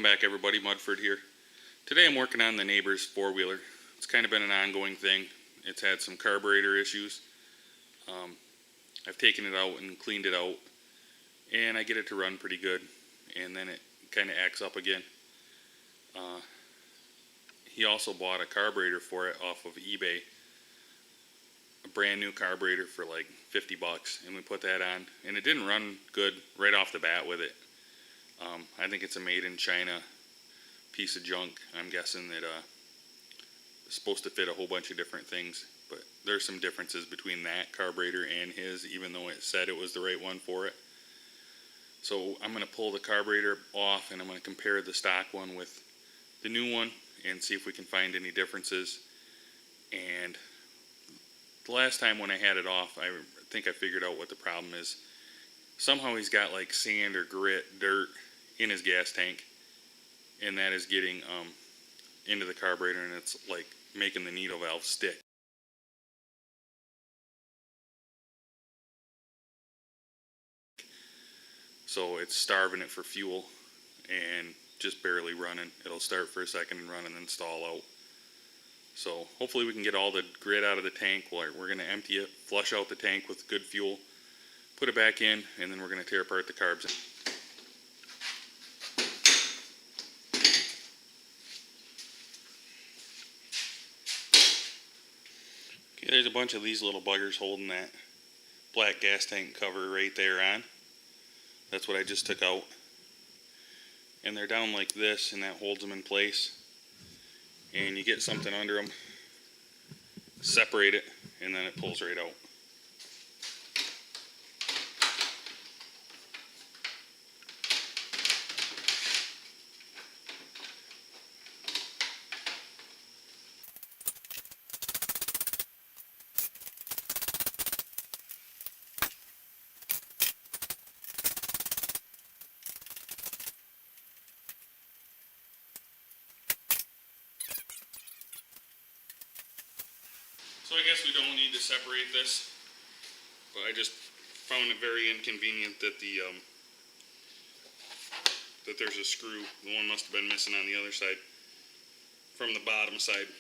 back, everybody. Mudford here. Today I'm working on the neighbor's four-wheeler. It's kind of been an ongoing thing. It's had some carburetor issues. I've taken it out and cleaned it out, and I get it to run pretty good, and then it kind of acts up again. He also bought a carburetor for it off of eBay, a brand new carburetor for like 50 bucks, and we put that on, and it didn't run good right off the bat with it. I think it's a made in China piece of junk. I'm guessing that it's supposed to fit a whole bunch of different things, but there's some differences between that carburetor and his, even though it said it was the right one for it. So I'm going to pull the carburetor off, and I'm going to compare the stock one with the new one and see if we can find any differences. And the last time when I had it off, I think I figured out what the problem is. Somehow he's got like sand or grit, dirt in his gas tank, and that is getting into the carburetor, and it's like making the needle valve stick. So it's starving it for fuel and just barely running. It'll start for a second and run and then stall out. So hopefully we can get all the grit out of the tank. We're going to empty it, flush out the tank with good fuel, put it back in, and then we're going to tear apart the carbs. Okay, there's a bunch of these little buggers holding that black gas tank cover right there on. That's what I just took out. And they're down like this, and that holds them in place. And you get something under them, separate it, and then it pulls right out. So I guess we don't need to separate this, but I just found it very inconvenient that that there's a screw. The one must have been missing on the other side, from the bottom side.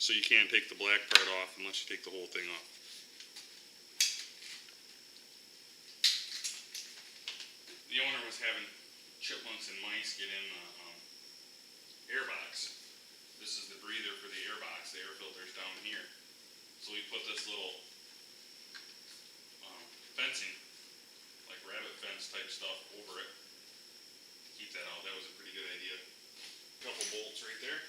So you can't take the black part off unless you take the whole thing off. The owner was having chipmunks and mice get in the airbox. This is the breather for the airbox. The air filter's down here. So we put this little fencing, like rabbit fence type stuff, over it to keep that out. That was a pretty good idea. A couple bolts right there.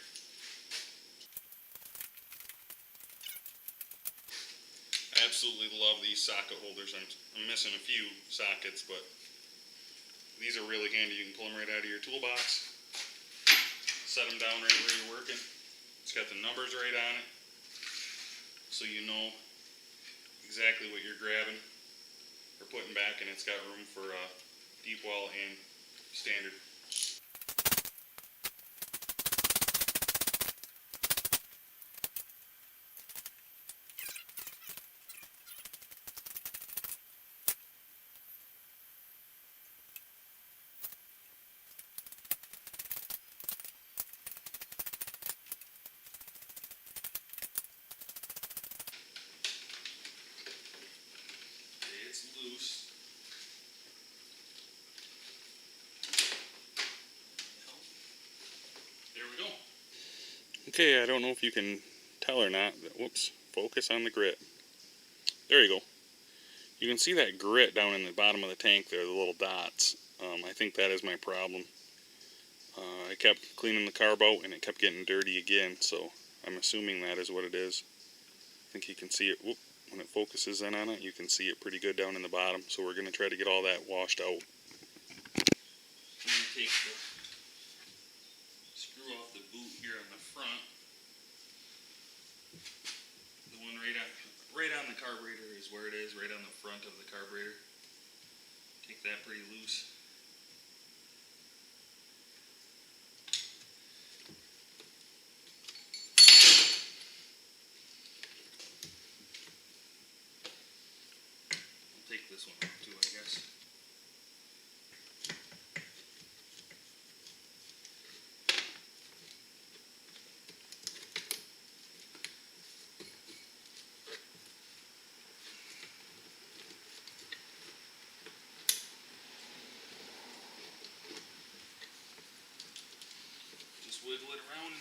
I absolutely love these socket holders. I'm missing a few sockets, but these are really handy. You can pull them right out of your toolbox, set them down right where you're working. It's got the numbers right on it, so you know exactly what you're grabbing or putting back, and it's got room for deep well and standard. It's loose. There we go. Okay, I don't know if you can tell or not, but whoops, focus on the grit. There you go. You can see that grit down in the bottom of the tank there, the little dots. I think that is my problem. I kept cleaning the carb out and it kept getting dirty again, so I'm assuming that is what it is. I think you can see it. Whoop. When it focuses in on it, you can see it pretty good down in the bottom. So we're going to try to get all that washed out. I'm going to take the screw off the boot here on the front. The one right on the carburetor is where it is, right on the front of the carburetor. Take that pretty loose. Take this one off too, I guess.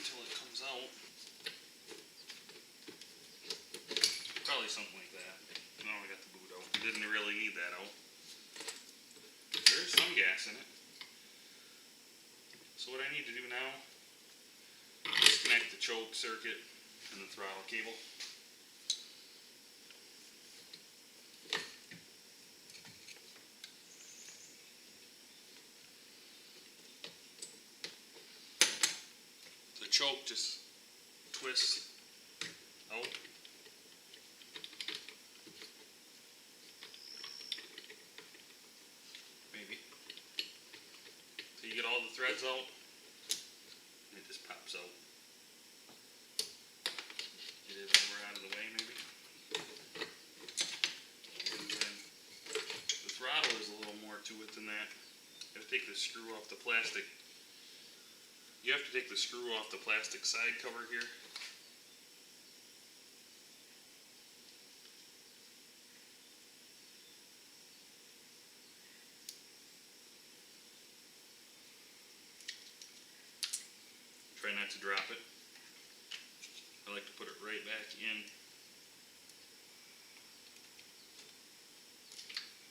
until it comes out. Probably something like that. No, I got the boot out. Didn't really need that out. There's some gas in it. So what I need to do now is disconnect the choke circuit and the throttle cable. The choke just twists out. Maybe. So you get all the threads out, and it just pops out. Get it over out of the way, maybe. And then the throttle is a little more to it than that. You have to take the screw off the plastic. You have to take the screw off the plastic side cover here. Try not to drop it. I like to put it right back in.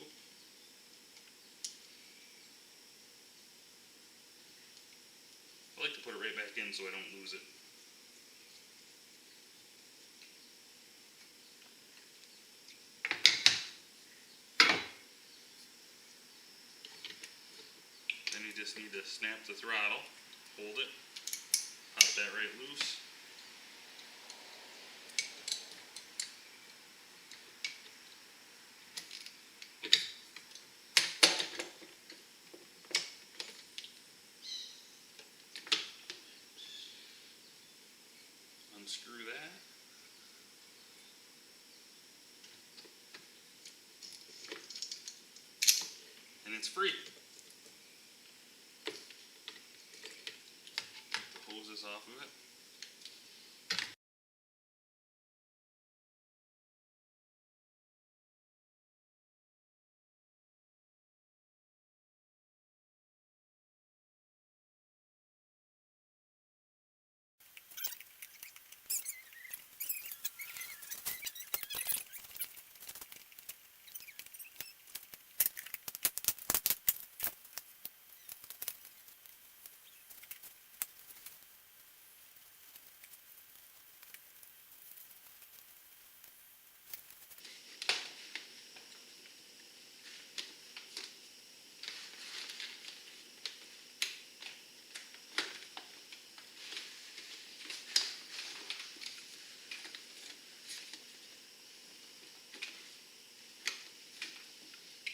Oop. I like to put it right back in so I don't lose it. Then you just need to snap the throttle, hold it, pop that right loose. Unscrew that. And it's free. Get the hoses off of it.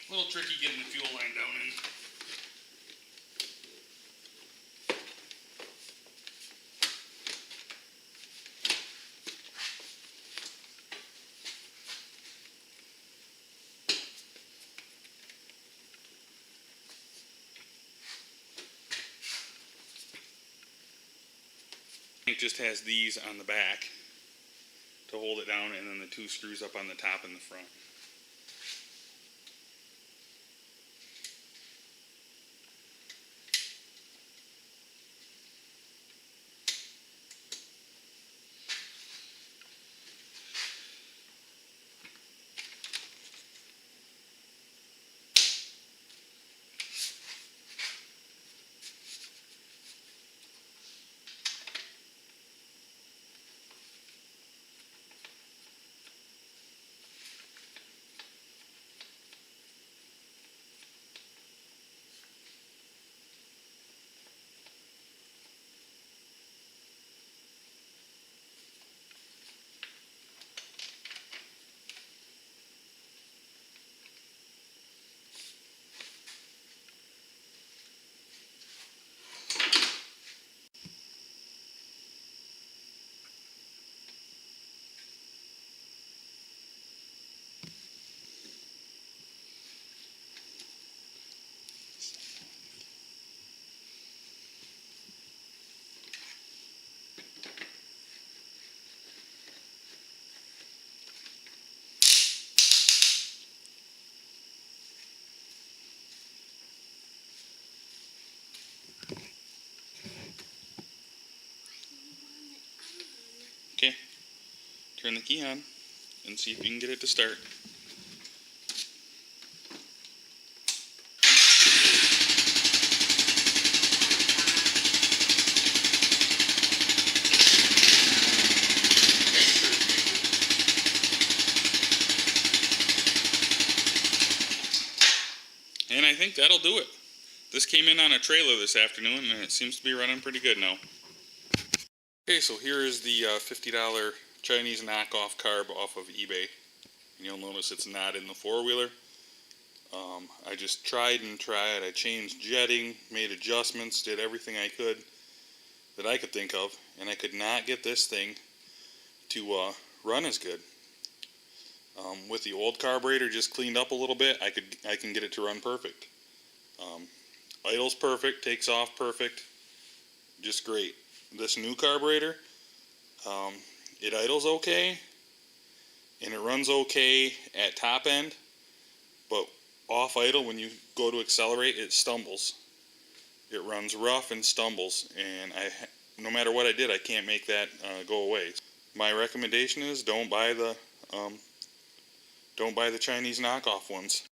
A little tricky getting the fuel line down in. It just has these on the back to hold it down, and then the two screws up on the top and the front. turn the key on and see if you can get it to start. And I think that'll do it. This came in on a trailer this afternoon, and it seems to be running pretty good now. Okay, so here is the $50 Chinese knockoff carb off of eBay. And you'll notice it's not in the four-wheeler. I just tried and tried. I changed jetting, made adjustments, did everything I could that I could think of, and I could not get this thing to run as good. With the old carburetor just cleaned up a little bit, I can get it to run perfect. Idles perfect, takes off perfect, just great. This new carburetor, it idles okay, and it runs okay at top end, but off idle, when you go to accelerate, it stumbles. It runs rough and stumbles, and no matter what I did, I can't make that go away. My recommendation is don't buy the Chinese knockoff ones.